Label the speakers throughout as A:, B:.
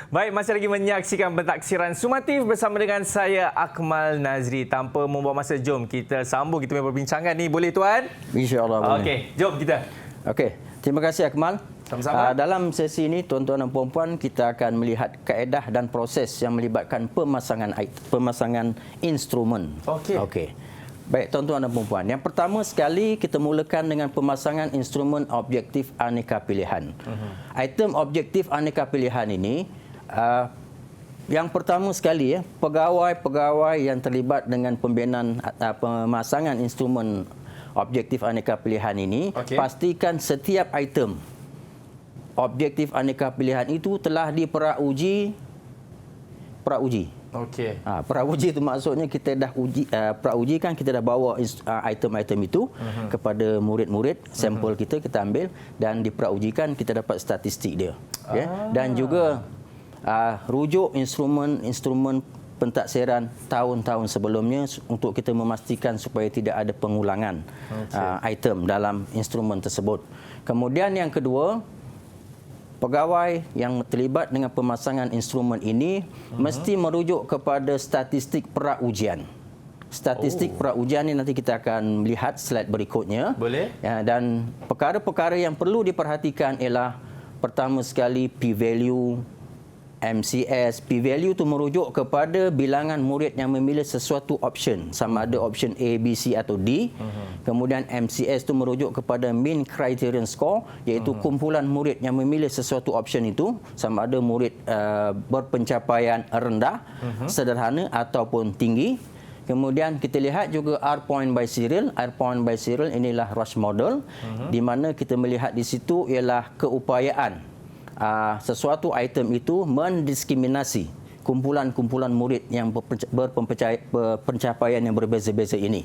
A: Baik, masih lagi menyaksikan Pentaksiran Sumatif bersama dengan saya Akmal Nazri. Tanpa membuang masa, jom kita sambung kita punya perbincangan ni. Boleh tuan?
B: InsyaAllah boleh.
A: Okey, jom kita.
B: Okey, terima kasih Akmal.
A: Sama-sama.
B: Dalam sesi ini, tuan-tuan dan puan-puan, kita akan melihat kaedah dan proses yang melibatkan pemasangan instrumen. Okey. Baik, tuan-tuan dan puan-puan. Yang pertama sekali, kita mulakan dengan pemasangan instrumen objektif aneka pilihan. Item objektif aneka pilihan ini, yang pertama sekali, pegawai-pegawai yang terlibat dengan pembinaan pemasangan instrumen objektif aneka pilihan ini, pastikan setiap item objektif aneka pilihan itu telah diprauji.
A: Okey.
B: Prauji itu maksudnya kita dah uji, prauji kan kita dah bawa item-item itu kepada murid-murid, sampel kita ambil dan dipraujikan, kita dapat statistik dia. Dan juga rujuk instrumen pentaksiran tahun-tahun sebelumnya untuk kita memastikan supaya tidak ada pengulangan item dalam instrumen tersebut. Kemudian yang kedua, pegawai yang terlibat dengan pemasangan instrumen ini mesti merujuk kepada statistik praujian. Statistik praujian ini nanti kita akan melihat slide berikutnya.
A: Boleh.
B: Dan perkara-perkara yang perlu diperhatikan ialah pertama sekali P-value, MCS. P-value itu merujuk kepada bilangan murid yang memilih sesuatu option, sama ada option A, B, C atau D. Kemudian MCS itu merujuk kepada mean criterion score, iaitu kumpulan murid yang memilih sesuatu option itu, sama ada murid berpencapaian rendah, sederhana ataupun tinggi. Kemudian kita lihat juga R point by serial. R point by serial inilah Rush model, di mana kita melihat di situ ialah keupayaan sesuatu item itu mendiskriminasi kumpulan-kumpulan murid yang berpencapaian yang berbeza-beza ini.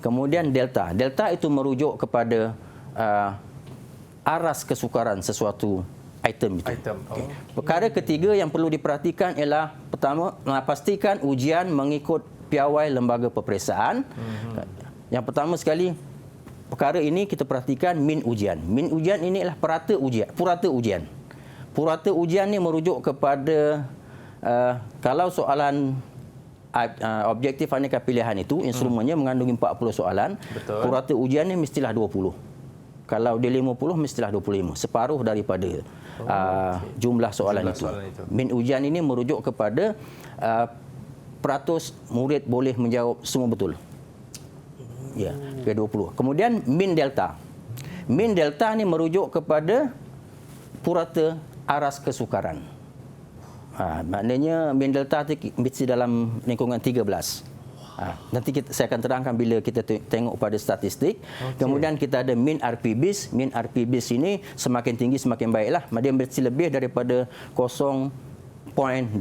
B: Kemudian delta. Delta itu merujuk kepada aras kesukaran sesuatu item itu. Perkara ketiga yang perlu diperhatikan ialah pertama, pastikan ujian mengikut piawai lembaga peperiksaan. Yang pertama sekali, perkara ini kita perhatikan min ujian. Min ujian ini ialah purata ujian. Purata ujian ni merujuk kepada kalau soalan objektif aneka pilihan itu instrumennya mengandungi 40 soalan.
A: Betul.
B: Purata ujian ni mestilah 20. Kalau dia 50 mestilah 25, separuh daripada jumlah soalan itu. Min ujian ini merujuk kepada peratus murid boleh menjawab semua betul. Ya, ke 20. Kemudian min delta. Min delta ni merujuk kepada purata aras kesukaran. Maknanya min delta mesti dalam lingkungan 13. Nanti saya akan terangkan bila kita tengok pada statistik. Kemudian kita ada min RPBIS. Min RPBIS ini semakin tinggi semakin baiklah. Dia mesti lebih daripada 0.200.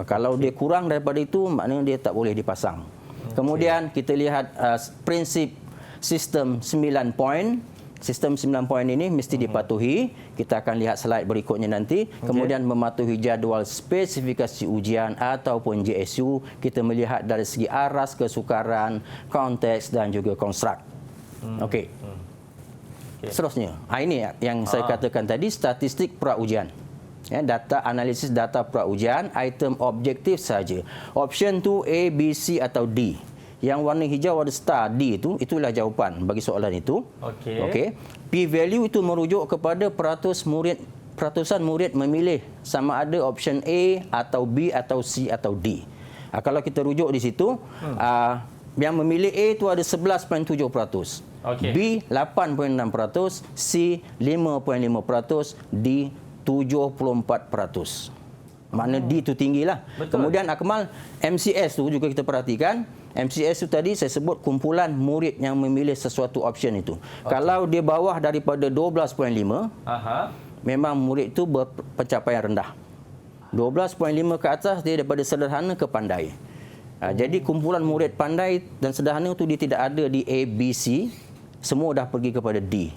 B: Kalau dia kurang daripada itu, maknanya dia tak boleh dipasang. Kemudian kita lihat prinsip sistem 9 poin. Sistem 9 poin ini mesti dipatuhi. Kita akan lihat slide berikutnya nanti. Kemudian mematuhi jadual spesifikasi ujian ataupun JSU. Kita melihat dari segi aras kesukaran, konteks dan juga konstruk. Okey. Seterusnya. Ini yang saya katakan tadi, statistik praujian. Data analisis data praujian, item objektif saja. Option tu A, B, C atau D. Yang warna hijau ada star D itu, itulah jawapan bagi soalan itu. Okey. P-value itu merujuk kepada peratusan murid memilih sama ada option A atau B atau C atau D. Kalau kita rujuk di situ, yang memilih A itu ada 11.7%, B 8.6%, C 5.5%, D 74%. Makna D itu tinggilah. Kemudian Akmal, MCS tu juga kita perhatikan. MCS itu tadi saya sebut kumpulan murid yang memilih sesuatu option itu. Kalau dia bawah daripada 12.5, memang murid itu berpencapaian rendah. 12.5 ke atas dia daripada sederhana ke pandai. Jadi kumpulan murid pandai dan sederhana itu dia tidak ada di A, B, C. Semua dah pergi kepada D.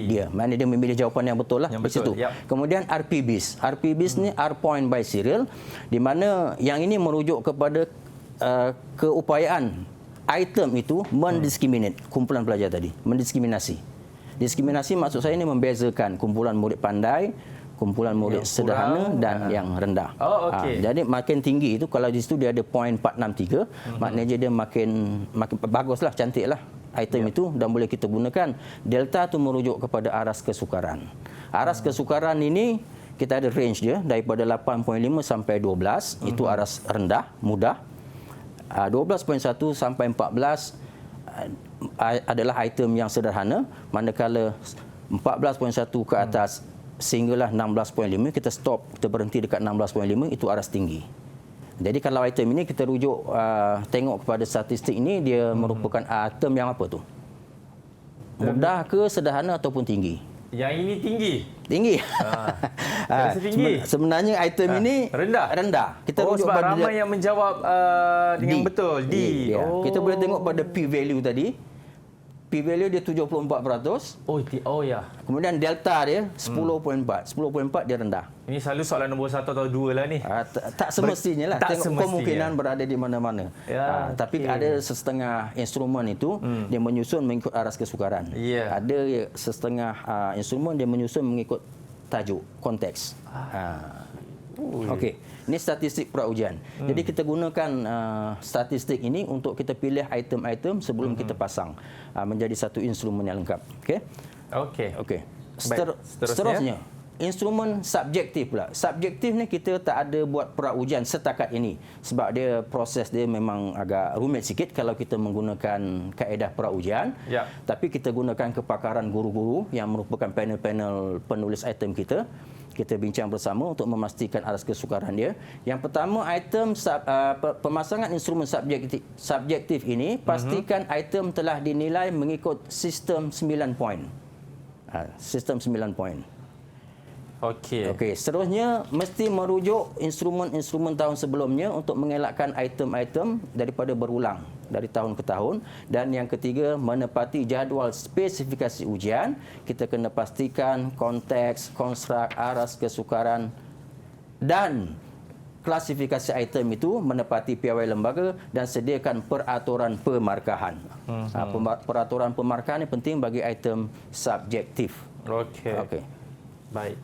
B: Dia. Maknanya dia memilih jawapan yang betul lah. Yang betul. Kemudian RPBIS. RPBIS ni R point by serial, di mana yang ini merujuk kepada keupayaan item itu mendiskriminate kumpulan pelajar tadi. Mendiskriminasi. Diskriminasi maksud saya ini membezakan kumpulan murid pandai, kumpulan murid
A: Yang
B: sederhana
A: kurang,
B: dan yang rendah.
A: Oh, okey.
B: Jadi makin tinggi itu, kalau di situ dia ada poin 463, maknanya dia makin baguslah, cantiklah item itu, dan boleh kita gunakan. Delta tu merujuk kepada aras kesukaran. Aras kesukaran ini kita ada range dia daripada 8.5 sampai 12, itu aras rendah, mudah. 12.1 sampai 14 adalah item yang sederhana, manakala 14.1 ke atas sehinggalah 16.5, kita stop, kita berhenti dekat 16.5, itu aras tinggi. Jadi kalau item ini kita rujuk tengok kepada statistik ini, dia merupakan item yang apa tu? Mudah ke, sederhana ataupun tinggi?
A: Yang ini tinggi.
B: Tinggi.
A: Saya rasa tinggi.
B: Sebenarnya item ini
A: rendah.
B: Kita rujuk
A: sebab
B: pada
A: ramai yang menjawab dengan betul. D.
B: Ya. Kita boleh tengok pada P value tadi. P value dia 74%.
A: Ya.
B: Kemudian delta dia 10.4. 10.4 dia rendah.
A: Ini selalu soalan nombor 1 atau 2 lah ni.
B: Tak semestinya lah.
A: Tak
B: Tengok
A: semestinya.
B: kemungkinan berada di mana-mana.
A: Ya,
B: tapi ada setengah instrumen itu dia menyusun mengikut aras kesukaran.
A: Ya.
B: Ada setengah instrumen dia menyusun mengikut tajuk, konteks. Okey, ini statistik praujian. Jadi kita gunakan statistik ini untuk kita pilih item-item sebelum kita pasang menjadi satu instrumen yang lengkap. Okey. Seterusnya, instrumen subjektif pula. Subjektif ni kita tak ada buat praujian setakat ini sebab dia proses dia memang agak rumit sikit kalau kita menggunakan kaedah praujian.
A: Ya.
B: Tapi kita gunakan kepakaran guru-guru yang merupakan panel-panel penulis item kita. Kita bincang bersama untuk memastikan aras kesukaran dia. Yang pertama, item pemasangan instrumen subjektif ini, pastikan item telah dinilai mengikut sistem 9 poin. Sistem 9 poin. Okey, seterusnya mesti merujuk instrumen-instrumen tahun sebelumnya untuk mengelakkan item-item daripada berulang dari tahun ke tahun. Dan yang ketiga, menepati jadual spesifikasi ujian. Kita kena pastikan konteks, konstruk, aras kesukaran dan klasifikasi item itu menepati piawai lembaga dan sediakan peraturan pemarkahan. Peraturan pemarkahan ini penting bagi item subjektif. Okey.
A: Baik,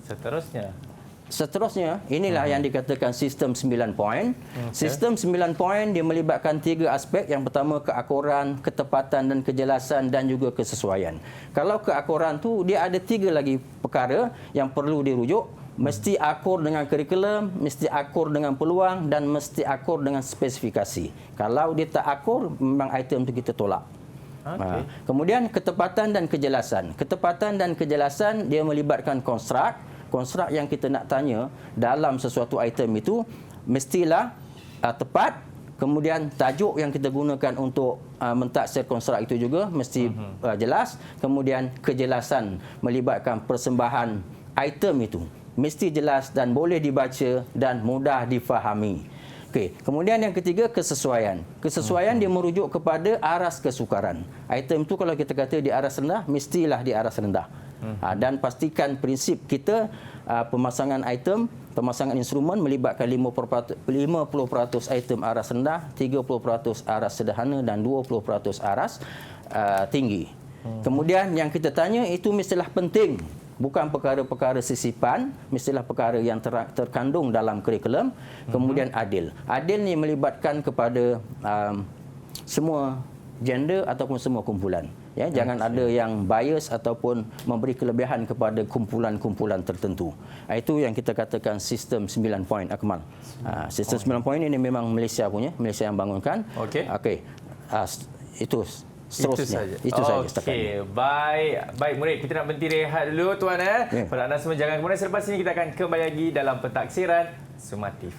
A: seterusnya
B: inilah yang dikatakan sistem 9 poin. Sistem 9 poin dia melibatkan 3 aspek. Yang pertama, keakuran, ketepatan dan kejelasan dan juga kesesuaian. Kalau keakuran tu dia ada 3 lagi perkara yang perlu dirujuk. Mesti akur dengan kurikulum, mesti akur dengan peluang dan mesti akur dengan spesifikasi. Kalau dia tak akur, memang item tu kita tolak. Kemudian ketepatan dan kejelasan. Ketepatan dan kejelasan dia melibatkan konstruk. Konstruk yang kita nak tanya dalam sesuatu item itu mestilah tepat. Kemudian tajuk yang kita gunakan untuk mentaksir konstruk itu juga mesti jelas. Kemudian kejelasan melibatkan persembahan item itu mesti jelas dan boleh dibaca dan mudah difahami. Okey, kemudian yang ketiga, kesesuaian. Kesesuaian dia merujuk kepada aras kesukaran. Item tu kalau kita kata di aras rendah, mestilah di aras rendah. Dan pastikan prinsip kita pemasangan item, pemasangan instrumen melibatkan 50% item aras rendah, 30% aras sederhana dan 20% aras tinggi. Kemudian yang kita tanya itu mestilah penting. Bukan perkara-perkara sisipan, mestilah perkara yang terkandung dalam kurikulum. Kemudian adil. Adil ni melibatkan kepada semua gender ataupun semua kumpulan. Ya, jangan ada yang bias ataupun memberi kelebihan kepada kumpulan-kumpulan tertentu. Itu yang kita katakan sistem 9 poin, Akmal. Sistem 9 poin ini memang Malaysia punya, Malaysia yang bangunkan. Okey. Itu seterusnya. Itu saja setakat ini.
A: Baik murid, kita nak berhenti rehat dulu tuan. Pada anda semua jangan ke mana, selepas ini kita akan kembali lagi dalam Pentaksiran Sumatif.